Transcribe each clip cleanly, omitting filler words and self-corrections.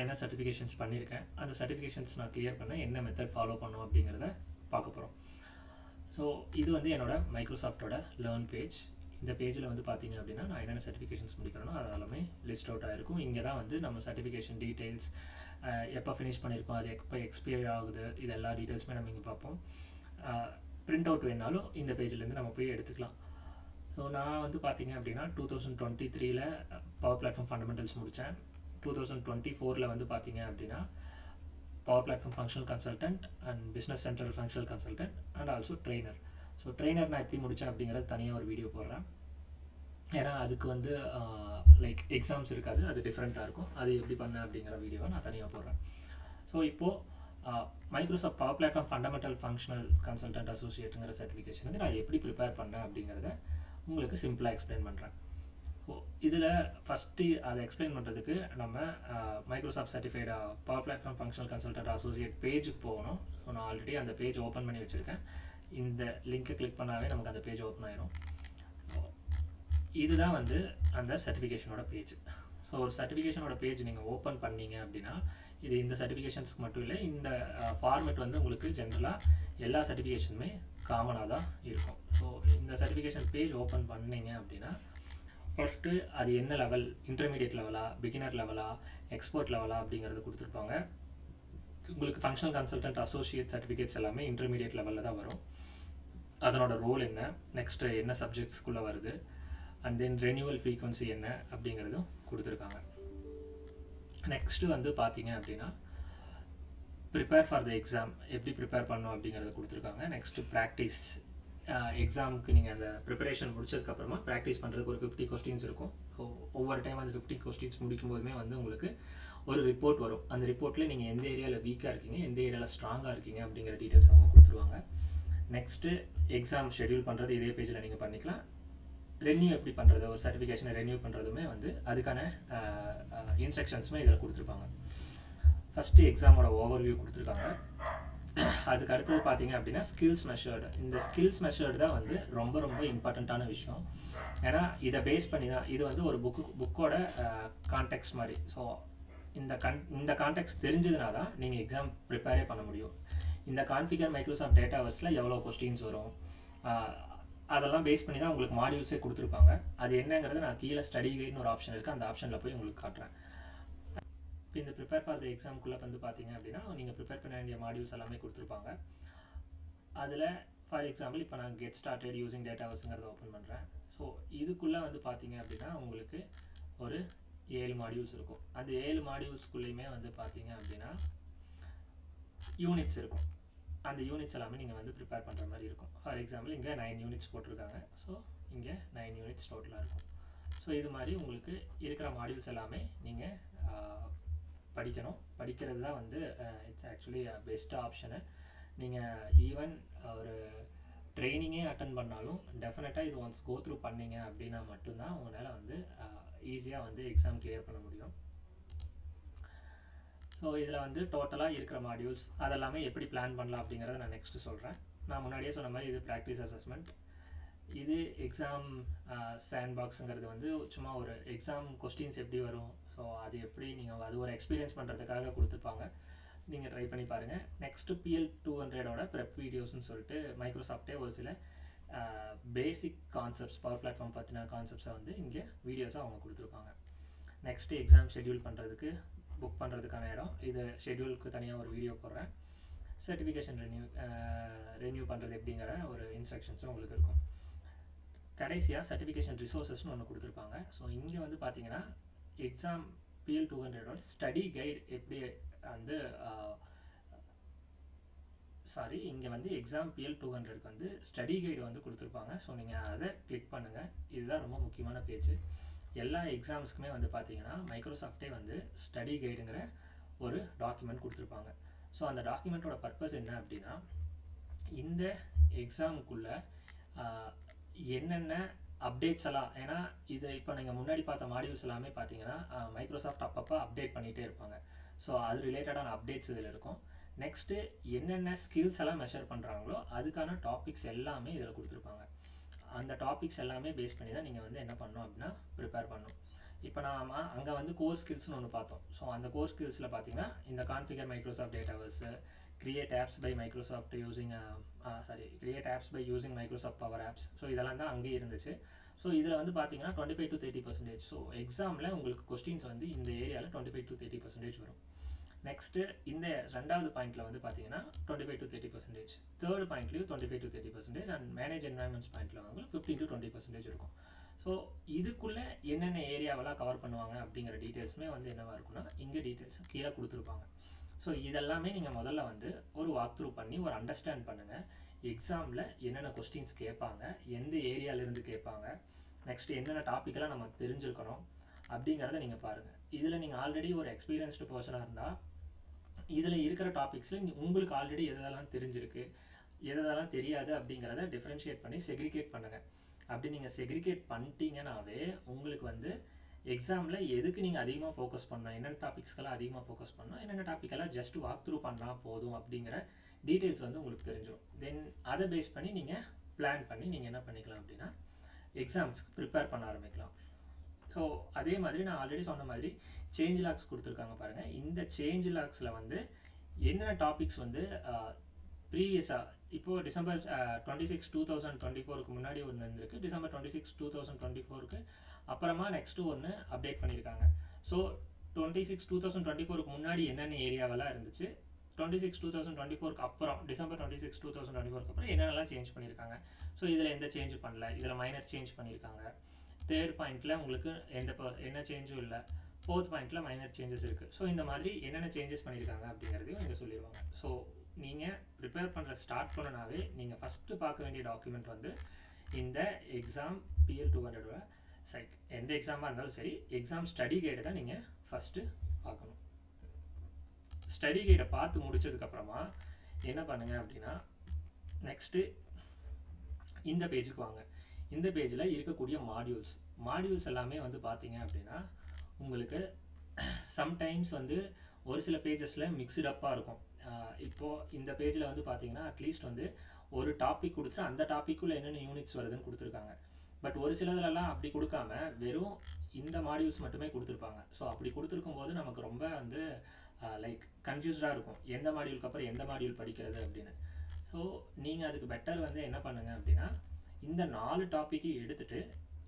நான் என்ன சர்டிஃபிகேஷன்ஸ் பண்ணியிருக்கேன், அந்த சர்டிஃபிகேஷன்ஸ் நான் கிளியர் பண்ண என்ன மெத்தட் ஃபாலோ பண்ணோம் அப்படிங்கிறத பார்க்க போகிறோம். ஸோ இது வந்து என்னோட மைக்ரோசாஃப்டோட லேர்ன் பேஜ். இந்த பேஜில் வந்து பார்த்தீங்க அப்படின்னா நான் என்னென்ன சர்டிஃபிகேஷன்ஸ் முடிக்கணும் அதெல்லாமே லிஸ்ட் அவுட் ஆகிருக்கும். இங்கே தான் வந்து நம்ம சர்டிஃபிகேஷன் டீட்டெயில்ஸ், எப்போ ஃபினிஷ் பண்ணியிருக்கோம், அது எப்போ எக்ஸ்பயர் ஆகுது, இது எல்லா டீட்டெயில்ஸுமே நம்ம இங்கே பார்ப்போம். பிரிண்ட் அவுட் வேணாலும் இந்த பேஜ்லேருந்து நம்ம போய் எடுத்துக்கலாம். ஸோ நான் வந்து பார்த்தீங்க அப்படின்னா 2023 பவர் பிளாட்ஃபார்ம் ஃபண்டமெண்டல்ஸ் முடித்தேன். 2024 வந்து பார்த்தீங்க அப்படின்னா power platform functional consultant and business central functional consultant and also trainer. So trainer நான் எப்படி முடித்தேன் அப்படிங்கிறது தனியாக ஒரு வீடியோ போடுறேன். ஏன்னா அதுக்கு வந்து லைக் எக்ஸாம்ஸ் இருக்காது, அது டிஃப்ரெண்ட்டாக இருக்கும். அது எப்படி பண்ணேன் அப்படிங்கிற வீடியோவை நான் தனியாக போடுறேன். ஸோ இப்போது Microsoft power platform fundamental functional consultant அசோசியேட்டுங்கிற சர்டிஃபிகேஷன் வந்து நான் எப்படி ப்ரிப்பேர் பண்ணேன் அப்படிங்கிறத உங்களுக்கு சிம்பிளாக எக்ஸ்பிளைன் பண்ணுறேன். ஸோ இதில் ஃபஸ்ட்டு அதை எக்ஸ்பிளைன் பண்ணுறதுக்கு நம்ம Microsoft certified power platform functional consultant associate பேஜுக்கு போகணும். ஸோ நான் ஆல்ரெடி அந்த பேஜ் ஓப்பன் பண்ணி வச்சுருக்கேன். இந்த லிங்க்கை கிளிக் பண்ணாவே நமக்கு அந்த பேஜ் ஓப்பன் ஆயிரும். இதுதான் வந்து அந்த சர்டிஃபிகேஷனோட பேஜ். ஸோ ஒரு சர்டிஃபிகேஷனோட பேஜ் நீங்கள் ஓப்பன் பண்ணீங்க அப்படின்னா இது இந்த சர்டிஃபிகேஷன்ஸ்க்கு மட்டும் இல்லை, இந்த ஃபார்மேட் வந்து உங்களுக்கு ஜென்ரலாக எல்லா சர்டிஃபிகேஷனுமே காமனாக தான் இருக்கும். ஸோ இந்த சர்டிஃபிகேஷன் பேஜ் ஓப்பன் பண்ணீங்க அப்படின்னா ஃபஸ்ட்டு அது என்ன லெவல், இன்டர்மீடியட் லெவலா, பிகினர் லெவலா, எக்ஸ்பர்ட் லெவலா அப்படிங்கிறது கொடுத்துருப்பாங்க. உங்களுக்கு ஃபங்க்ஷனல் கன்சல்டன்ட் அசோசியேட் சர்டிஃபிகேட்ஸ் எல்லாமே இன்டர்மீடியட் லெவலில் தான் வரும். அதனோட ரோல் என்ன, நெக்ஸ்ட்டு என்ன சப்ஜெக்ட்ஸ்குள்ளே வருது, அண்ட் தென் ரெனியூவல் ஃப்ரீக்வன்சி என்ன அப்படிங்கிறதும் கொடுத்துருக்காங்க. நெக்ஸ்ட்டு வந்து பார்த்தீங்க அப்படின்னா ப்ரிப்பேர் ஃபார் த எக்ஸாம் எப்படி ப்ரிப்பேர் பண்ணணும் அப்படிங்கிறத கொடுத்துருக்காங்க. நெக்ஸ்ட்டு ப்ராக்டிஸ், எக்ஸாமுக்கு நீங்கள் அந்த ப்ரிப்பரேஷன் முடிச்சதுக்கப்புறமா ப்ராக்டிஸ் பண்ணுறதுக்கு ஒரு 50 கொஸ்டின்ஸ் இருக்கும். ஸோ ஒவ்வொரு டைம் அந்த 50 கொஸ்டின்ஸ் முடிக்கும் போதுமே வந்து உங்களுக்கு ஒரு ரிப்போர்ட் வரும். அந்த ரிப்போர்ட்டில் நீங்கள் எந்த ஏரியாவில் வீக்காக இருக்கீங்க, எந்த ஏரியாவில் ஸ்ட்ராங்காக இருக்கீங்க அப்படிங்கிற டீட்டெயில்ஸ் அவங்க கொடுத்துருவாங்க. நெக்ஸ்ட்டு எக்ஸாம் ஷெட்யூல் பண்ணுறது இதே பேஜில் நீங்கள் பண்ணிக்கலாம். ரெனியூ எப்படி பண்ணுறது, ஒரு சர்டிஃபிகேஷனை ரெனியூ பண்ணுறதுமே வந்து அதுக்கான இன்ஸ்ட்ரக்ஷன்ஸுமே இதில் கொடுத்துருப்பாங்க. ஃபஸ்ட்டு எக்ஸாமோட ஓவர்வியூ கொடுத்துருக்காங்க. அதுக்கு அடுத்தது பார்த்தீங்க அப்படின்னா ஸ்கில்ஸ் மெஷர்டு. இந்த ஸ்கில்ஸ் மெஷர்டு தான் வந்து ரொம்ப ரொம்ப இம்பார்ட்டண்ட்டான விஷயம். ஏன்னா இதை பேஸ் பண்ணி தான் இது வந்து ஒரு புக்கோட கான்டெக்ஸ்ட் மாதிரி. ஸோ இந்த கான்டெக்ஸ்ட் தெரிஞ்சதுனா தான் நீங்கள் எக்ஸாம் ப்ரிப்பேரே பண்ண முடியும். இந்த கான்ஃபிகர் மைக்ரோசாஃப்ட் டேட்டாவர்ஸில் எவ்வளோ கொஸ்டின்ஸ் வரும், அதெல்லாம் பேஸ் பண்ணி தான் உங்களுக்கு மாடியூல்ஸே கொடுத்துருப்பாங்க. அது என்னங்கிறது நான் கீழே ஸ்டடி கைட்னு ஒரு ஆப்ஷன் இருக்குது, அந்த ஆப்ஷனில் போய் உங்களுக்கு காட்டுறேன். இப்போ இந்த ப்ரிப்பேர் ஃபார் த எக்ஸாமுக்குள்ளே வந்து பார்த்தீங்க அப்படின்னா நீங்கள் ப்ரிப்பேர் பண்ண வேண்டிய மாடியூல்ஸ் எல்லாமே கொடுத்துருப்பாங்க. அதில் ஃபார் எக்ஸாம்பிள் இப்போ நான் கெட் ஸ்டார்டட் யூசிங் டேட்டாவர்ஸுங்கிறத ஓப்பன் பண்ணுறேன். ஸோ இதுக்குள்ளே வந்து பார்த்தீங்க அப்படின்னா உங்களுக்கு ஒரு 7 மாடியூல்ஸ் இருக்கும். அந்த 7 மாடியூல்ஸ்குள்ளேயுமே வந்து பார்த்தீங்க அப்படின்னா யூனிட்ஸ் இருக்கும். அந்த யூனிட்ஸ் எல்லாமே நீங்கள் வந்து ப்ரிப்பேர் பண்ணுற மாதிரி இருக்கும். ஃபார் எக்ஸாம்பிள் இங்கே 9 யூனிட்ஸ் போட்டிருக்காங்க. ஸோ இங்கே 9 யூனிட்ஸ் டோட்டலாக இருக்கும். ஸோ இது மாதிரி உங்களுக்கு இருக்கிற மாடியூல்ஸ் எல்லாமே நீங்கள் படிக்கணும். படிக்கிறது தான் வந்து இட்ஸ் ஆக்சுவலி பெஸ்ட் ஆப்ஷனு. நீங்கள் ஈவன் ஒரு ட்ரைனிங்கே அட்டன் பண்ணாலும் டெஃபினட்டாக இது ஒன்ஸ் கோ த்ரூ பண்ணிங்க அப்படின்னா மட்டும்தான் உங்களால் வந்து ஈஸியாக வந்து எக்ஸாம் கிளியர் பண்ண முடியும். ஸோ இதில் வந்து டோட்டலாக இருக்கிற மாடியூல்ஸ் அதெல்லாமே எப்படி பிளான் பண்ணலாம் அப்படிங்கிறத நான் நெக்ஸ்ட்டு சொல்கிறேன். நான் முன்னாடியே சொன்ன மாதிரி இது ப்ராக்டிஸ் அசஸ்மெண்ட். இது எக்ஸாம் சாண்ட்பாக்ஸுங்கிறது வந்து சும்மா ஒரு எக்ஸாம் கொஸ்டின்ஸ் எப்படி வரும், ஸோ அது எப்படி நீங்கள் அது ஒரு எக்ஸ்பீரியன்ஸ் பண்ணுறதுக்காக கொடுத்துருப்பாங்க. நீங்கள் ட்ரை பண்ணி பாருங்கள். நெக்ஸ்ட்டு PL200ஓட ப்ரெப் வீடியோஸ்னு சொல்லிட்டு மைக்ரோசாஃப்டே ஒரு சில பேசிக் கான்செப்ட்ஸ், பவர் பிளாட்ஃபார்ம் பற்றின கான்செப்ட்ஸை வந்து இங்கே வீடியோஸாக அவங்க கொடுத்துருப்பாங்க. நெக்ஸ்ட்டு எக்ஸாம் ஷெட்யூல் பண்ணுறதுக்கு புக் பண்ணுறதுக்கான இடம், இது ஷெட்யூலுக்கு தனியாக ஒரு வீடியோ போடுறேன். சர்டிஃபிகேஷன் ரெனியூ பண்ணுறது எப்படிங்கிற ஒரு இன்ஸ்ட்ரக்ஷன்ஸும் உங்களுக்கு இருக்கும். கடைசியாக சர்டிஃபிகேஷன் ரிசோர்ஸஸ்னு ஒன்று கொடுத்துருப்பாங்க. ஸோ இங்கே வந்து பார்த்தீங்கன்னா எக்ஸாம் PL200ஓட ஸ்டடி கைடு எப்படி வந்து இங்கே வந்து எக்ஸாம் PL200க்கு வந்து ஸ்டடி கைடு வந்து கொடுத்துருப்பாங்க. ஸோ நீங்கள் அதை கிளிக் பண்ணுங்கள். இதுதான் ரொம்ப முக்கியமான பேஜ். எல்லா எக்ஸாம்ஸ்க்குமே வந்து பார்த்தீங்கன்னா மைக்ரோசாஃப்டே வந்து ஸ்டடி கைடுங்கிற ஒரு டாக்குமெண்ட் கொடுத்துருப்பாங்க. ஸோ அந்த டாக்குமெண்ட்டோட பர்பஸ் என்ன அப்படின்னா இந்த எக்ஸாமுக்குள்ளே என்னென்ன அப்டேட்ஸ் எல்லாம், ஏன்னா இது இப்போ நீங்கள் முன்னாடி பார்த்த மாடியூல்ஸ் எல்லாமே பார்த்தீங்கன்னா மைக்ரோசாஃப்ட் அப்பப்போ அப்டேட் பண்ணிகிட்டே இருப்பாங்க. ஸோ அது ரிலேட்டடான அப்டேட்ஸ் இதில் இருக்கும். நெக்ஸ்ட்டு என்னென்ன ஸ்கில்ஸ் எல்லாம் மெஷர் பண்ணுறாங்களோ அதுக்கான டாபிக்ஸ் எல்லாமே இதில் கொடுத்துருப்பாங்க. அந்த டாபிக்ஸ் எல்லாமே பேஸ் பண்ணி தான் நீங்கள் வந்து என்ன பண்ணணும் அப்படின்னா ப்ரிப்பேர் பண்ணணும். இப்போ நாம் அங்கே வந்து கோர் ஸ்கில்ஸ்னு ஒன்று பார்த்தோம். ஸோ அந்த கோர் ஸ்கில்ஸில் பார்த்தீங்கன்னா இந்த configure Microsoft dataverse, create apps by Microsoft using create apps by using Microsoft power apps. So இதெல்லாம் தான் அங்கேயே இருந்துச்சு. ஸோ இதில் வந்து பார்த்தீங்கன்னா 25 to 30%. ஸோ எக்ஸாமில் உங்களுக்கு கொஸ்டின்ஸ் வந்து இந்த ஏரியாவில் 25 to 30% வரும். நெக்ஸ்ட்டு இந்த ரெண்டாவது பாயிண்ட்டில் வந்து பார்த்தீங்கன்னா 25 to 30%, தேர்ட் பாயிண்ட்லேயும் 25 to 30%, அண்ட் மேனேஜ் என்வாயன்மெண்ட்ஸ் பாயிண்ட்டில் வந்து 15 to 20% இருக்கும். ஸோ இதுக்குள்ளே என்னென்ன ஏரியாவெல்லாம் கவர் பண்ணுவாங்க அப்படிங்கிற டீட்டெயில்ஸுமே வந்து என்னவாக இருக்குன்னா இங்கே டீட்டெயில்ஸ் கீழே கொடுத்துருப்பாங்க. ஸோ இதெல்லாமே நீங்கள் முதல்ல வந்து ஒரு வாக் த்ரூ பண்ணி ஒரு அண்டர்ஸ்டாண்ட் பண்ணுங்கள். எக்ஸாமில் என்னென்ன கொஸ்டின்ஸ் கேட்பாங்க, எந்த ஏரியாவிலேருந்து கேட்பாங்க, நெக்ஸ்ட் என்னென்ன டாப்பிக்கெல்லாம் நம்ம தெரிஞ்சுருக்கணும் அப்படிங்கிறத நீங்கள் பாருங்கள். இதில் நீங்கள் ஆல்ரெடி ஒரு எக்ஸ்பீரியன்ஸ்டு பர்சனாக இருந்தால் இதில் இருக்கிற டாபிக்ஸில் உங்களுக்கு ஆல்ரெடி எதெல்லாம் தெரிஞ்சிருக்கு, எதெல்லாம் தெரியாது அப்படிங்கிறத டிஃப்ரென்ஷியேட் பண்ணி செக்ரிகேட் பண்ணுங்கள். அப்படி நீங்கள் செக்ரிகேட் பண்ணிட்டீங்கன்னாவே உங்களுக்கு வந்து எக்ஸாமில் எதுக்கு நீங்கள் அதிகமாக ஃபோக்கஸ் பண்ணணும், என்னென்ன டாபிக்ஸ்க்கெல்லாம் அதிகமாக ஃபோக்கஸ் பண்ணணும், என்னென்ன டாப்பிக்கெல்லாம் ஜஸ்ட் வாக் த்ரூ பண்ணால் போதும் அப்படிங்கிற டீட்டெயில்ஸ் வந்து உங்களுக்கு தெரிஞ்சிடும். தென் அதை பேஸ் பண்ணி நீங்கள் பிளான் பண்ணி நீங்கள் என்ன பண்ணிக்கலாம் அப்படின்னா எக்ஸாம்ஸ்க்கு ப்ரிப்பேர் பண்ண ஆரம்பிக்கலாம். ஸோ அதே மாதிரி நான் ஆல்ரெடி சொன்ன மாதிரி சேஞ்ச் லாக்ஸ் கொடுத்துருக்காங்க பாருங்கள். இந்த சேஞ்ச் லாக்ஸில் வந்து என்னென்ன டாபிக்ஸ் வந்து ப்ரீவியஸாக இப்போது December 26, 2024 முன்னாடி ஒன்று இருந்திருக்கு, December 26, 2024 அப்புறமா நெக்ஸ்ட்டு ஒன்று அப்டேட் பண்ணியிருக்காங்க. ஸோ 26, 2024 முன்னாடி என்னென்ன ஏரியாவெல்லாம் இருந்துச்சு, 26, 2024 அப்புறம் December 26, 2024 அப்புறம் என்னென்னலாம் சேஞ்ச் பண்ணியிருக்காங்க. ஸோ இதில் எந்த சேஞ்ச் பண்ணல, இதில் மைனர் சேஞ்ச் பண்ணியிருக்காங்க. தேர்ட் பாயிண்ட்டில் உங்களுக்கு என்ன சேஞ்சும் இல்லை, ஃபோர்த் பாயிண்ட்டில் மைனர் சேஞ்சஸ் இருக்குது. ஸோ இந்த மாதிரி என்னென்ன சேஞ்சஸ் பண்ணியிருக்காங்க அப்படிங்கிறதையும் இங்கே சொல்லிடுவாங்க. ஸோ நீங்கள் ப்ரிப்பேர் பண்ணுற ஸ்டார்ட் பண்ணனாவே நீங்கள் ஃபஸ்ட்டு பார்க்க வேண்டிய டாக்குமெண்ட் வந்து இந்த எக்ஸாம் PL 200 சைட். எந்த எக்ஸாமாக இருந்தாலும் சரி, எக்ஸாம் ஸ்டடி கைடை தான் நீங்கள் ஃபஸ்ட்டு பார்க்கணும். ஸ்டடி கைடை பார்த்து முடித்ததுக்கப்புறமா என்ன பண்ணுங்கள் அப்படின்னா நெக்ஸ்ட்டு இந்த பேஜுக்கு வாங்க. இந்த பேஜில் இருக்கக்கூடிய மாடியூல்ஸ் எல்லாமே வந்து பார்த்தீங்க அப்படின்னா உங்களுக்கு சம்டைம்ஸ் வந்து ஒரு சில பேஜஸில் மிக்ஸ்டப்பாக இருக்கும். இப்போது இந்த பேஜில் வந்து பார்த்தீங்கன்னா அட்லீஸ்ட் வந்து ஒரு டாபிக் கொடுத்துட்டு அந்த டாப்பிக்குள்ளே என்னென்ன யூனிட்ஸ் வருதுன்னு கொடுத்துருக்காங்க. பட் ஒரு சிலதுலலாம் அப்படி கொடுக்காம வெறும் இந்த மாடியூல்ஸ் மட்டுமே கொடுத்துருப்பாங்க. ஸோ அப்படி கொடுத்துருக்கும் போது நமக்கு ரொம்ப வந்து லைக் கன்ஃபியூஸ்டாக இருக்கும், எந்த மாடியூலுக்கு அப்புறம் எந்த மாடியூல் படிக்கிறது அப்படின்னு. ஸோ நீங்கள் அதுக்கு பெட்டர் வந்து என்ன பண்ணுங்கள் அப்படின்னா இந்த 4 டாப்பிக்கு எடுத்துகிட்டு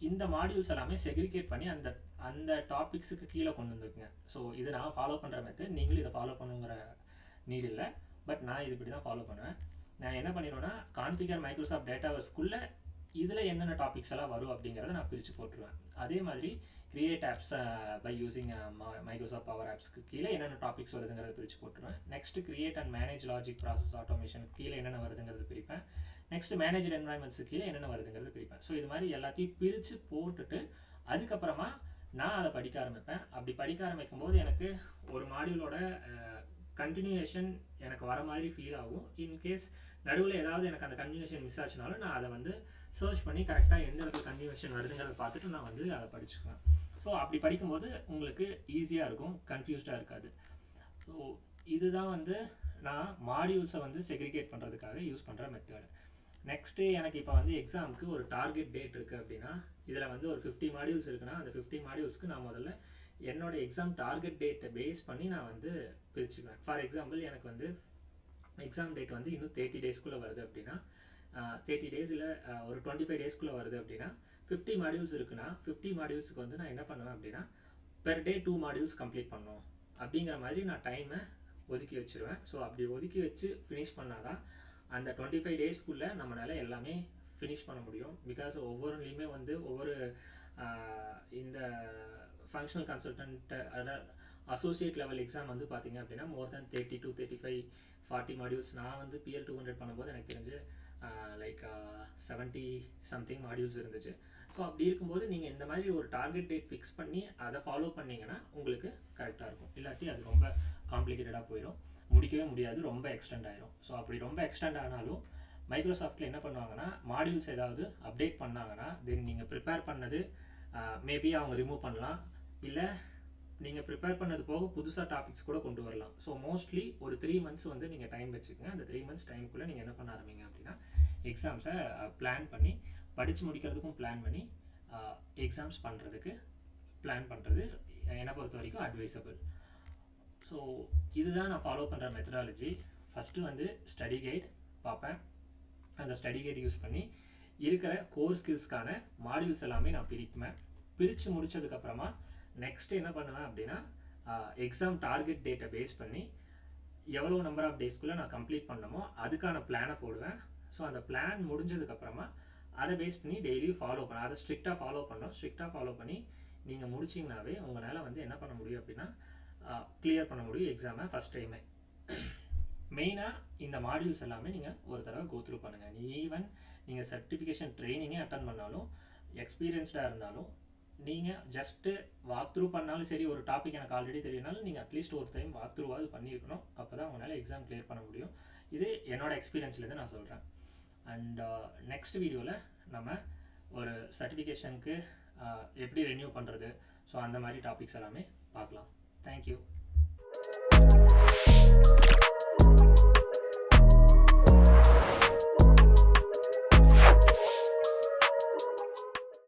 இந்த மாடியூல்ஸ் எல்லாமே செக்ரிகேட் பண்ணி அந்த டாபிக்ஸுக்கு கீழே கொண்டு வந்துருக்குங்க. ஸோ இது நான் ஃபாலோ பண்ணுற மெத்தட், நீங்களும் இதை ஃபாலோ பண்ணுங்கிற நீட் இல்லை. பட் நான் இது இப்படி தான் ஃபாலோ பண்ணுவேன். நான் என்ன பண்ணிடுவேன்னா கான்ஃபிகர் மைக்ரோசாஃப்ட் டேட்டாவர்ஸ்க்குள்ளே இதில் என்னென்ன டாபிக்ஸ் எல்லாம் வரும் அப்படிங்கிறத நான் பிரித்து போட்டுருவேன். அதே மாதிரி create apps by using Microsoft power ஆப்ஸ்க்கு கீழே என்னென்ன டாபிக்ஸ் வருதுங்கிறத பிரித்து போட்டுருவேன். Next create and manage logic process automation கீழே என்னென்ன வருதுங்கிறது பிரிப்பேன். நெக்ஸ்ட் மேனேஜர் என்வாயன்மெண்ட்ஸு கீழே என்னென்ன வருதுங்கிறது பிரிப்பேன். ஸோ இது மாதிரி எல்லாத்தையும் பிரித்து போட்டுட்டு அதுக்கப்புறமா நான் அதை படிக்க ஆரம்பிப்பேன். அப்படி படிக்க ஆரம்பிக்கும் போது எனக்கு ஒரு மாடியூலோட கண்டினியூஷன் எனக்கு வர மாதிரி ஃபீல் ஆகும். இன்கேஸ் நடுவில் ஏதாவது எனக்கு அந்த கண்டினியூஷன் மிஸ் ஆச்சுனாலும் நான் அதை வந்து சர்ச் பண்ணி கரெக்டாக எந்த இடத்துல கண்டினியூஷன் வருதுங்கிறத பார்த்துட்டு நான் வந்து அதை படிச்சுக்குவேன். ஸோ அப்படி படிக்கும்போது உங்களுக்கு ஈஸியாக இருக்கும், கன்ஃபியூஸ்டாக இருக்காது. ஸோ இதுதான் வந்து நான் மாடியூல்ஸை வந்து செக்ரிகேட் பண்ணுறதுக்காக யூஸ் பண்ணுற மெத்தட். நெக்ஸ்ட்டு எனக்கு இப்போ வந்து எக்ஸாமுக்கு ஒரு டார்கெட் டேட் இருக்குது அப்படின்னா இதில் வந்து ஒரு 50 மாடியூல்ஸ் இருக்குன்னா அந்த 50 மாடியூல்ஸ்க்கு நான் முதல்ல என்னோட எக்ஸாம் டார்கெட் டேட்டை பேஸ் பண்ணி நான் வந்து பிரிச்சுக்குவேன். ஃபார் எக்ஸாம்பிள் எனக்கு வந்து எக்ஸாம் டேட் வந்து இன்னும் 30 டேஸ்க்குள்ளே வருது அப்படின்னா 30 டேஸில் ஒரு 25 டேஸ்க்குள்ளே வருது அப்படின்னா 50 மாடியூல்ஸ் இருக்குன்னா 50 மாடியூல்ஸுக்கு வந்து நான் என்ன பண்ணுவேன் அப்படின்னா பெர் டே 2 மாடியூல்ஸ் கம்ப்ளீட் பண்ணணும் அப்படிங்கிற மாதிரி நான் டைமை ஒதுக்கி வச்சுருவேன். ஸோ அப்படி ஒதுக்கி வச்சு ஃபினிஷ் பண்ணால் தான் அந்த 25 டேஸ்க்குள்ளே நம்மளால் எல்லாமே ஃபினிஷ் பண்ண முடியும். பிகாஸ் ஒவ்வொருலேயுமே வந்து ஒவ்வொரு இந்த functional consultant associate level exam வந்து பார்த்திங்க அப்படின்னா மோர் தேன் 30 to 35, 40 மாடியூல்ஸ். நான் வந்து PL 200 பண்ணும்போது எனக்கு தெரிஞ்சு லைக் 70 சம்திங் மாடியூல்ஸ் இருந்துச்சு. ஸோ அப்படி இருக்கும்போது நீங்கள் இந்த மாதிரி ஒரு டார்கெட் டேட் ஃபிக்ஸ் பண்ணி அதை ஃபாலோ பண்ணிங்கன்னா உங்களுக்கு கரெக்டாக இருக்கும். இல்லாட்டி அது ரொம்ப காம்ப்ளிகேட்டடாக போயிடும், முடிக்கவே முடியாது, ரொம்ப எக்ஸ்டெண்ட் ஆகிடும். ஸோ அப்படி ரொம்ப எக்ஸ்டெண்ட் ஆனாலும் மைக்ரோசாஃப்ட்டில் என்ன பண்ணுவாங்கன்னா மாடியூல்ஸ் ஏதாவது அப்டேட் பண்ணாங்கன்னா தென் நீங்கள் ப்ரிப்பேர் பண்ணது மேபி அவங்க ரிமூவ் பண்ணலாம், இல்லை நீங்கள் ப்ரிப்பேர் பண்ணது போக புதுசாக டாபிக்ஸ் கூட கொண்டு வரலாம். ஸோ மோஸ்ட்லி ஒரு 3 months வந்து நீங்கள் டைம் வச்சுக்கோங்க. அந்த 3 months டைமுக்குள்ளே நீங்கள் என்ன பண்ண ஆரம்பிங்க அப்படின்னா எக்ஸாம்ஸை பிளான் பண்ணி படித்து முடிக்கிறதுக்கும் பிளான் பண்ணி எக்ஸாம்ஸ் பண்ணுறதுக்கு பிளான் பண்ணுறது என்னை பொறுத்த வரைக்கும் அட்வைசபிள். ஸோ இதுதான் நான் ஃபாலோ பண்ணுற மெத்தடாலஜி. ஃபஸ்ட்டு வந்து ஸ்டடி கைட் பார்ப்பேன். அந்த ஸ்டடி கைட் யூஸ் பண்ணி இருக்கிற கோர் ஸ்கில்ஸ்க்கான மாடியூல்ஸ் எல்லாமே நான் பிரித்து முடித்ததுக்கப்புறமா நெக்ஸ்ட்டு என்ன பண்ணுவேன் அப்படின்னா எக்ஸாம் டார்கெட் டேட்டை பேஸ் பண்ணி எவ்வளோ நம்பர் ஆஃப் டேஸ்க்குள்ளே நான் கம்ப்ளீட் பண்ணணுமோ அதுக்கான பிளானை போடுவேன். ஸோ அந்த பிளான் முடிஞ்சதுக்கப்புறமா அதை பேஸ் பண்ணி டெய்லியும் ஃபாலோ பண்ண, அதை ஸ்ட்ரிக்டாக ஃபாலோ பண்ணி நீங்கள் முடிச்சிங்கனாவே உங்களால் வந்து என்ன பண்ண முடியும் அப்படின்னா கிளியர் பண்ண முடியும் எக்ஸாமை ஃபஸ்ட் டைமே. மெயினாக இந்த மாடியூல்ஸ் எல்லாமே நீங்கள் ஒரு தடவை கோத்ரூ பண்ணுங்கள். ஈவன் நீங்கள் சர்டிஃபிகேஷன் ட்ரைனிங்கே அட்டன் பண்ணாலும், எக்ஸ்பீரியன்ஸ்டாக இருந்தாலும், நீங்கள் ஜஸ்ட்டு வாக் த்ரூ பண்ணாலும் சரி, ஒரு டாபிக் எனக்கு ஆல்ரெடி தெரியும்னாலும் நீங்கள் அட்லீஸ்ட் ஒரு டைம் வாக் த்ரூவாவது பண்ணியிருக்கணும். அப்போ தான் உங்களால் எக்ஸாம் கிளியர் பண்ண முடியும். இது என்னோடய எக்ஸ்பீரியன்ஸ்லேருந்து நான் சொல்கிறேன். அண்ட் நெக்ஸ்ட் வீடியோவில் நம்ம ஒரு சர்டிஃபிகேஷனுக்கு எப்படி ரெனியூ பண்ணுறது, ஸோ அந்த மாதிரி டாபிக்ஸ் எல்லாமே பார்க்கலாம். தேங்க்யூ.